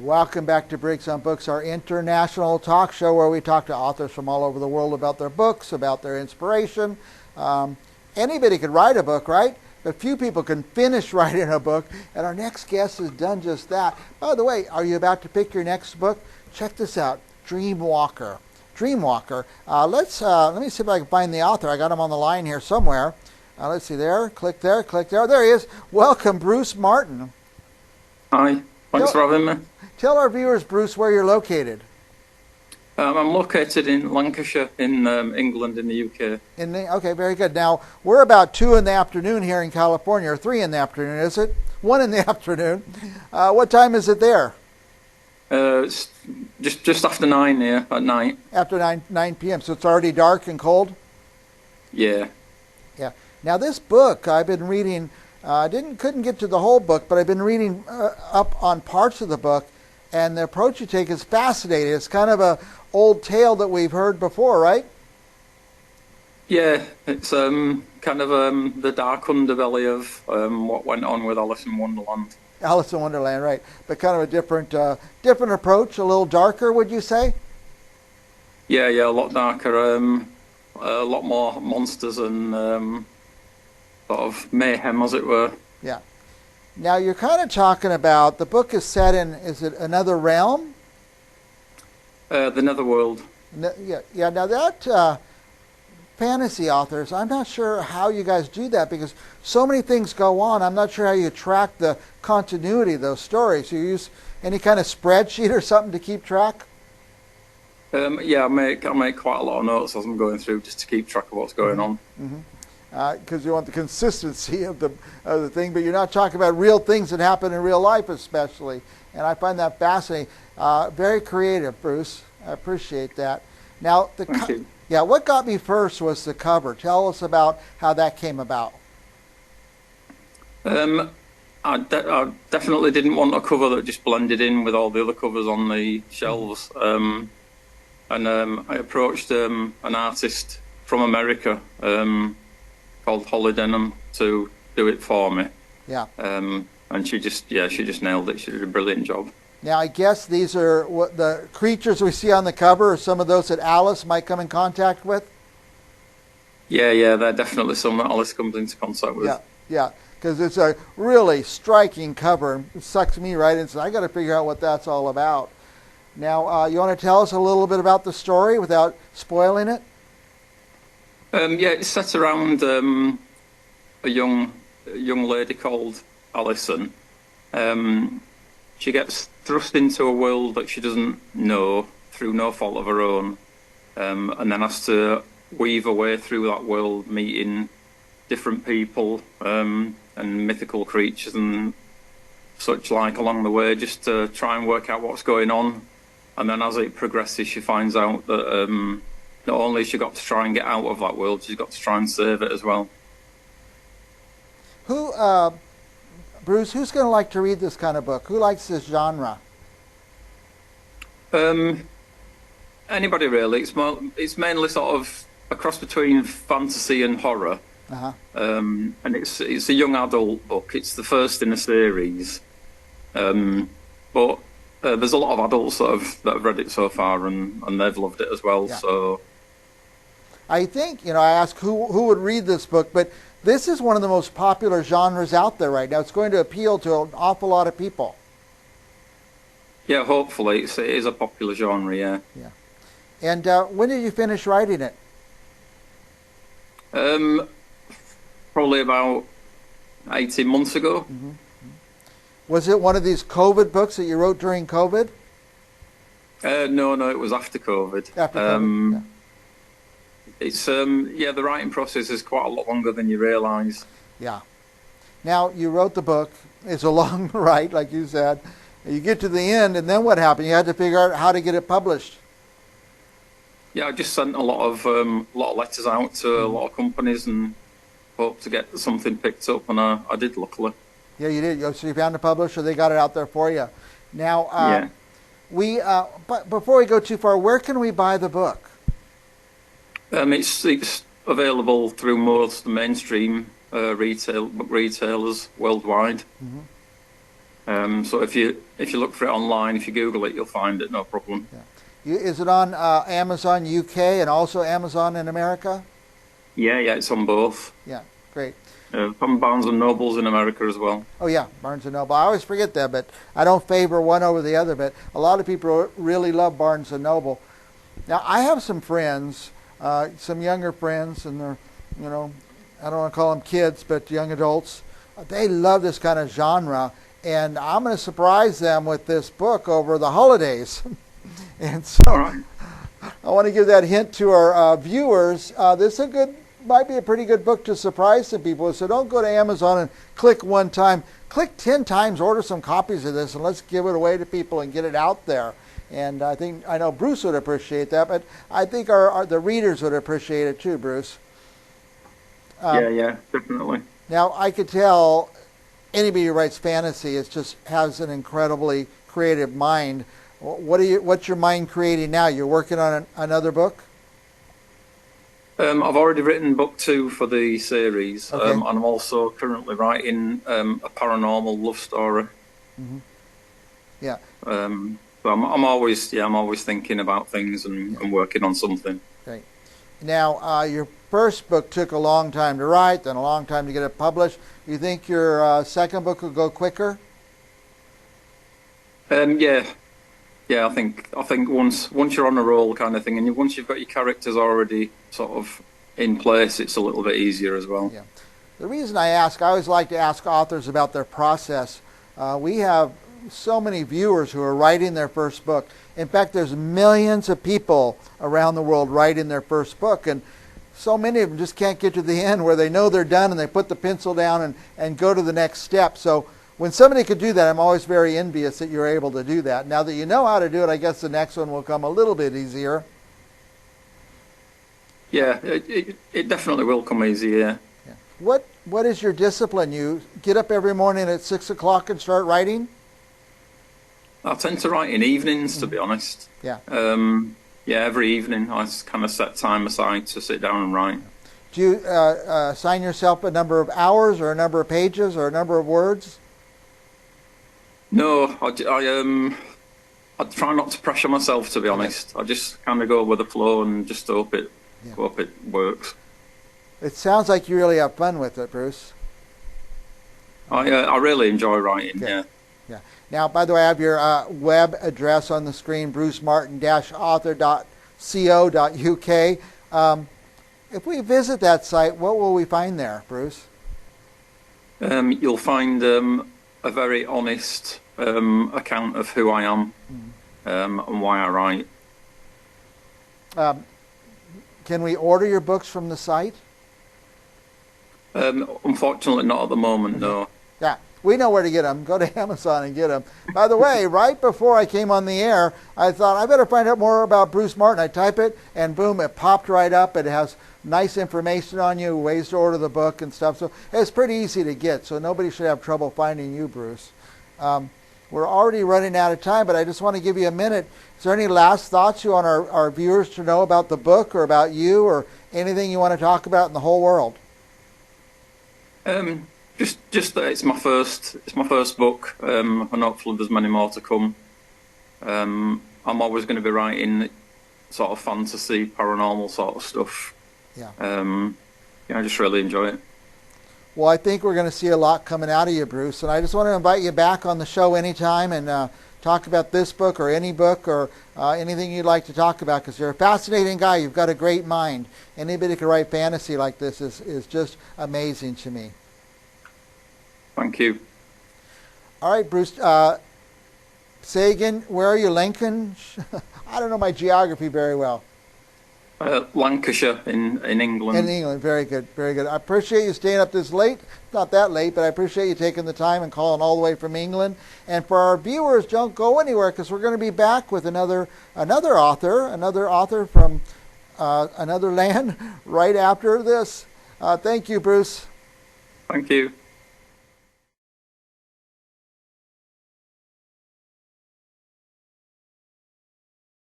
Welcome back to Briggs on Books, our international talk show where we talk to authors from all over the world about their books, about their inspiration. Anybody could write a book, right? But few people can finish writing a book, and our next guest has done just that. By the way, are you about to pick your next book? Check this out, Dreamwalker. Dreamwalker. Let me see if I can find the author. I got him on the line here somewhere. Let's see there. Click there. Click there. There he is. Welcome, Bruce Martin. Hi. Thanks for having me. Tell our viewers, Bruce, where you're located. I'm located in Lancashire, in England, in the UK. Okay, very good. Now, we're about 2 in the afternoon here in California, or 3 in the afternoon, is it? 1 in the afternoon. What time is it there? It's just after 9 here at night. After 9 p.m., so it's already dark and cold? Yeah. Yeah. Now, this book I've been reading, couldn't get to the whole book, but I've been reading up on parts of the book, and the approach you take is fascinating. It's kind of a old tale that we've heard before, right? Yeah, it's kind of the dark underbelly of what went on with Alice in Wonderland. Alice in Wonderland, right? But kind of a different approach, a little darker, would you say? Yeah, a lot darker, a lot more monsters and sort of mayhem, as it were. Yeah. Now you're kind of talking about the book is set in, is it another realm? The Netherworld. Yeah. Now that fantasy authors, I'm not sure how you guys do that because so many things go on. I'm not sure how you track the continuity of those stories. You use any kind of spreadsheet or something to keep track? Yeah, I make quite a lot of notes as I'm going through just to keep track of what's going on. Mm-hmm. Because you want the consistency of the thing, but you're not talking about real things that happen in real life, especially. And I find that fascinating. Very creative, Bruce. I appreciate that. Now, Thank you. Yeah, what got me first was the cover. Tell us about how that came about. I definitely didn't want a cover that just blended in with all the other covers on the shelves. And I approached an artist from America called Holly Denham to do it for me. Yeah. And she just nailed it. She did a brilliant job. Now, I guess these are what the creatures we see on the cover are some of those that Alice might come in contact with? Yeah, they're definitely some that Alice comes into contact with. Yeah, because it's a really striking cover. It sucks me right in, so I got to figure out what that's all about. Now, you want to tell us a little bit about the story without spoiling it? Yeah, it's set around a young lady called Alison. She gets thrust into a world that she doesn't know through no fault of her own, and then has to weave her way through that world, meeting different people and mythical creatures and such like along the way, just to try and work out what's going on. And then as it progresses, she finds out that not only has she got to try and get out of that world, she's got to try and save it as well. Bruce, who's going to like to read this kind of book? Who likes this genre? Anybody really. It's mainly sort of a cross between fantasy and horror. Uh-huh. And it's a young adult book. It's the first in a series. But there's a lot of adults that have read it so far, and they've loved it as well. Yeah. So I think, I asked who would read this book, but this is one of the most popular genres out there right now. It's going to appeal to an awful lot of people. yeah, hopefully it is a popular genre. Yeah. Yeah. And when did you finish writing it? Probably about 18 months ago. Mm-hmm. Was it one of these COVID books that you wrote during COVID? No, it was after COVID. After COVID, yeah. It's the writing process is quite a lot longer than you realise. Yeah. Now, you wrote the book. It's a long write, like you said. You get to the end, and then what happened? You had to figure out how to get it published. Yeah, I just sent a lot of letters out to a lot of companies and hoped to get something picked up, and I did, luckily. Yeah, you did. So you found a publisher. They got it out there for you. Now, but before we go too far, where can we buy the book? It's available through most mainstream book retailers worldwide. Mm-hmm. So if you look for it online, if you Google it, you'll find it, no problem. Is it on Amazon UK and also Amazon in America? Yeah, it's on both. Yeah, great. From Barnes and Nobles in America as well. Oh yeah, Barnes and Noble. I always forget that, but I don't favor one over the other. But a lot of people really love Barnes and Noble. Now I have some friends, some younger friends, and they're, I don't want to call them kids, but young adults. They love this kind of genre, and I'm going to surprise them with this book over the holidays. And so Right. I want to give that hint to our viewers. This might be a pretty good book to surprise some people. So don't go to Amazon and click one time. Click 10 times, order some copies of this, and let's give it away to people and get it out there. And I know Bruce would appreciate that, but I think the readers would appreciate it too, Bruce. Yeah, definitely. Now, I could tell anybody who writes fantasy has an incredibly creative mind. What's your mind creating now? You're working on another book? I've already written book 2 for the series, Okay. and I'm also currently writing a paranormal love story. Mm-hmm. Yeah. So I'm always thinking about things and working on something. Great. Now, your first book took a long time to write, then a long time to get it published. You think your second book will go quicker? Yeah, I think once you're on a roll kind of thing, and once you've got your characters already sort of in place, it's a little bit easier as well. Yeah. The reason I always like to ask authors about their process. We have so many viewers who are writing their first book. In fact, there's millions of people around the world writing their first book, and so many of them just can't get to the end where they know they're done and they put the pencil down and go to the next step. So when somebody could do that, I'm always very envious that you're able to do that. Now that you know how to do it, I guess the next one will come a little bit easier. Yeah, it definitely will come easier. Yeah. What is your discipline? You get up every morning at 6 o'clock and start writing? I tend to write in evenings, to be honest. Yeah. Every evening I kind of set time aside to sit down and write. Do you assign yourself a number of hours or a number of pages or a number of words? No, I try not to pressure myself, to be honest. I just kind of go with the flow and just hope it works. It sounds like you really have fun with it, Bruce. I really enjoy writing. Okay. Yeah. Yeah. Now, by the way, I have your web address on the screen, brucemartin-author.co.uk. If we visit that site, what will we find there, Bruce? You'll find a very honest account of who I am and why I write. Can we order your books from the site? Unfortunately, not at the moment, no. Yeah, we know where to get them. Go to Amazon and get them. By the way, right before I came on the air, I thought I better find out more about Bruce Martin. I type it, and boom, it popped right up. It has nice information on you, ways to order the book and stuff. So it's pretty easy to get, so nobody should have trouble finding you, Bruce. We're already running out of time, but I just want to give you a minute. Is there any last thoughts you want our viewers to know about the book or about you or anything you want to talk about in the whole world? Just that it's my first book, and hopefully there's many more to come. I'm always going to be writing sort of fantasy, paranormal sort of stuff. Yeah. I just really enjoy it. Well, I think we're going to see a lot coming out of you, Bruce, and I just want to invite you back on the show anytime and talk about this book or any book or anything you'd like to talk about, because you're a fascinating guy. You've got a great mind. Anybody who can write fantasy like this is just amazing to me. Thank you. All right, Bruce. Say again, where are you, Lincoln? I don't know my geography very well. Lancashire in England. In England, very good, very good. I appreciate you staying up this late. Not that late, but I appreciate you taking the time and calling all the way from England. And for our viewers, don't go anywhere, because we're going to be back with another author from another land right after this. Thank you, Bruce. Thank you.